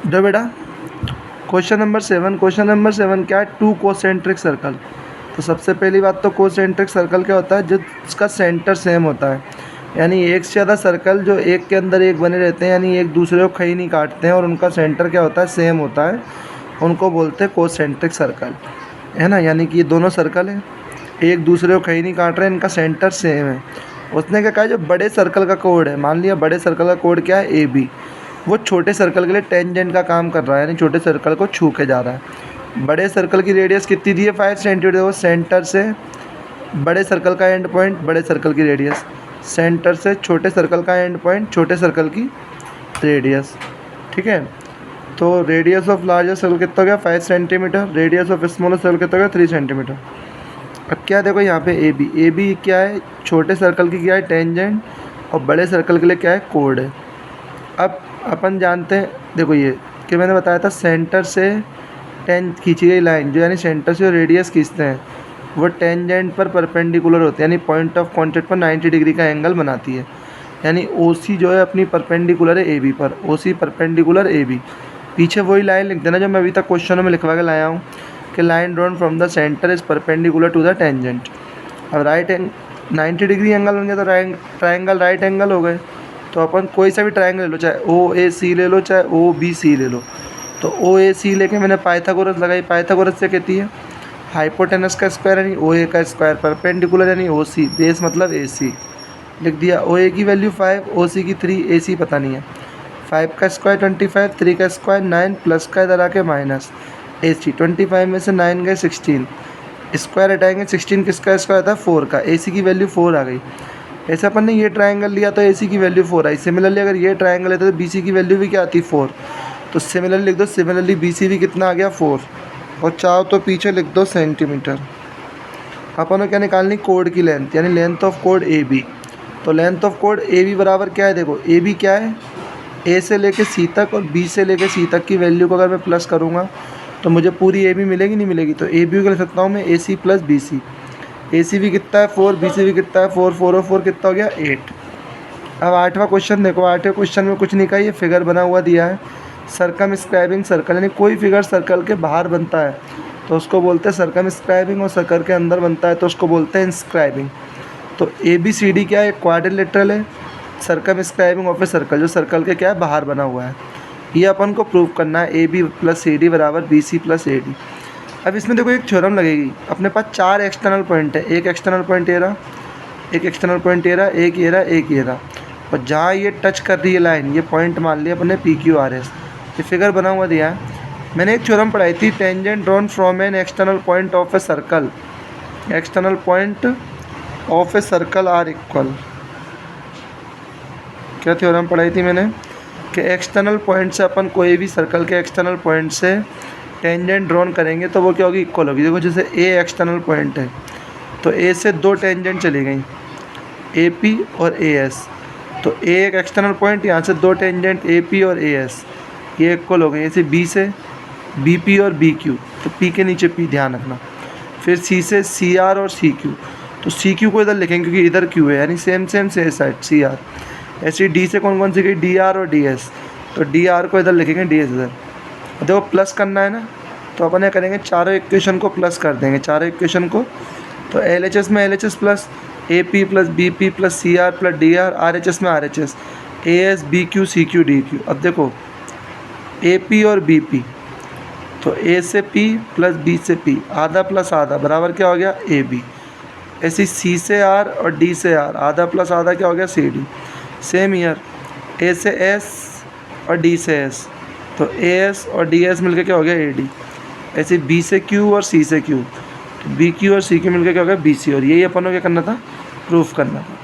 जो बेटा question number 7 क्या है, टू कोसेंट्रिक सर्कल। तो सबसे पहली बात तो कोसेंट्रिक सर्कल क्या होता है, जिसका सेंटर सेम होता है, यानी एक से ज़्यादा सर्कल जो एक के अंदर एक बने रहते हैं, यानी एक दूसरे को कहीं नहीं काटते हैं और उनका सेंटर क्या होता है, सेम होता है, उनको बोलते हैं कोसेंट्रिक सर्कल, है ना। यानी कि ये दोनों सर्कल हैं, एक दूसरे को कहीं नहीं काट रहे हैं, इनका सेंटर सेम है। उसने क्या कहा, जो बड़े सर्कल का कोड है, मान लिया बड़े सर्कल का कोड क्या है, AB, वो छोटे सर्कल के लिए टेंजेंट का काम कर रहा है, यानी छोटे सर्कल को छू के जा रहा है। बड़े सर्कल की रेडियस कितनी दी है, 5 सेंटीमीटर। वो सेंटर से बड़े सर्कल का एंड पॉइंट, बड़े सर्कल की रेडियस, सेंटर से छोटे सर्कल का एंड पॉइंट, छोटे सर्कल की रेडियस, ठीक है। तो रेडियस ऑफ लार्जर सर्कल कितना हो गया, 5 centimetre. Radius of smaller circle कितना हो गया, 3 सेंटीमीटर। अब क्या देखो यहाँ पे AB क्या है, छोटे सर्कल की क्या है, टेंजेंट, और बड़े सर्कल के लिए क्या है, कोड है। अब अपन जानते हैं, देखो ये कि मैंने बताया था सेंटर से खींची गई लाइन, जो यानी सेंटर से रेडियस खींचते हैं, वो टेंजेंट पर परपेंडिकुलर होती है, यानी पॉइंट ऑफ कॉन्टैक्ट पर 90 डिग्री का एंगल बनाती है। यानी OC जो है अपनी परपेंडिकुलर है AB पर, OC परपेंडिकुलर AB। पीछे वही लाइन लिख देना जो मैं अभी तक क्वेश्चनों में लिखवा के लाया हूँ कि line drawn from the centre is perpendicular to the tangent. अब 90 डिग्री एंगल बन गया तो ट्राइंगल राइट एंगल हो गए। तो अपन कोई सा भी ट्राइंगल ले लो, चाहे OAC ले लो, चाहे OBC ले लो। तो OAC लेके मैंने पाइथागोरस लगाई, पाइथागोरस से कहती है हाइपोटेनस का स्क्वायर यानी OA का स्क्वायर, परपेंडिकुलर यानी OC, बेस मतलब AC लिख दिया। OA की वैल्यू 5, OC की 3, AC पता नहीं है। 5 का स्क्वायर 25, 3 का स्क्वायर 9, प्लस का इधर आके माइनस, AC 25 में से 9 गए 16, स्क्वायर हटाएंगे 16 किसका स्क्वायर था, 4 का, AC की वैल्यू 4 आ गई। ऐसे अपन ने ये ट्रायंगल लिया तो AC की वैल्यू 4 आई। सिमिलरली अगर ये ट्रायंगल लेते तो BC की वैल्यू भी क्या आती, 4। तो सिमिलरली लिख दो, सिमिलरली BC भी कितना आ गया, 4। और चाहो तो पीछे लिख दो सेंटीमीटर। अपन को क्या निकालनी, कोड की लेंथ, यानी लेंथ ऑफ कोड AB। तो लेंथ ऑफ कोड AB बराबर क्या है, देखो AB क्या है, A से लेके C तक और B से लेके C तक की वैल्यू को अगर मैं प्लस करूँगा तो मुझे पूरी AB मिलेगी, नहीं मिलेगी। तो AB को लिख सकता हूँ मैं AC प्लस BC। AC भी कितना है 4, BC भी कितना है 4, 4 और 4 कितना हो गया 8। अब 8वां क्वेश्चन देखो, 8वें क्वेश्चन में कुछ नहीं कहा, ये फिगर बना हुआ दिया है, सर्कमस्क्राइबिंग सर्कल, यानी कोई फिगर सर्कल के बाहर बनता है तो उसको बोलते हैं सर्कमस्क्राइबिंग, और सर्कल के अंदर बनता है तो उसको बोलते हैं इंस्क्राइबिंग। तो ABCD क्या है, क्वाड्रिलेटरल है, सर्कमस्क्राइबिंग ऑफ ए सर्कल, जो सर्कल के क्या है, बाहर बना हुआ है। ये अपन को प्रूव करना है, AB प्लस CD बराबर BC प्लस AD। अब इसमें देखो एक थ्योरम लगेगी, अपने पास 4 एक्सटर्नल पॉइंट है, एक एक्सटर्नल पॉइंट ये रहा, एक एक्सटर्नल पॉइंट ये रहा, एक ये रहा, एक ये रहा, और जहाँ ये टच कर रही है लाइन, ये पॉइंट मान लिया अपने PQRS। ये फिगर बना हुआ दिया है। मैंने एक थ्योरम पढ़ाई थी, tangent drawn from an external point of a circle, external point of a circle are equal. क्या थ्योरम पढ़ाई थी मैंने कि एक्सटर्नल पॉइंट से अपन कोई भी सर्कल के एक्सटर्नल पॉइंट से टेंजेंट ड्रॉन करेंगे तो वो क्या होगी, इक्वल होगी। देखो जैसे A एक्सटर्नल पॉइंट है तो A से 2 टेंजेंट चली गई, AP और AS। तो A एक एक्सटर्नल पॉइंट, यहाँ से 2 टेंजेंट AP और AS, ये इक्वल हो गई। जैसे B से BP और BQ, तो P के नीचे P ध्यान रखना। फिर C से CR और CQ, तो CQ को इधर लिखेंगे क्योंकि इधर Q है, यानी सेम से साइड CR। ऐसे D से कौन कौन सी गई, DR और DS, तो DR को इधर लिखेंगे, DS इधर। देखो प्लस करना है ना, तो अपन ये करेंगे, चारों इक्वेशन को प्लस कर देंगे, चारों इक्वेशन को। तो LHS में LHS plus AP plus BP plus CR plus DR, RHS में RHS, AS BQ CQ DQ। अब देखो AP और BP, तो A से P प्लस B से P, आधा प्लस आधा बराबर क्या हो गया AB। ऐसी C से R और D से R, आधा प्लस आधा क्या हो गया CD। सेम ईयर A से S और D से S, तो AS और DS मिलकर क्या हो गया AD। ऐसे B से Q और C से Q, तो BQ और CQ मिलकर क्या हो गया BC। और यही अपन को क्या करना था, प्रूफ करना था।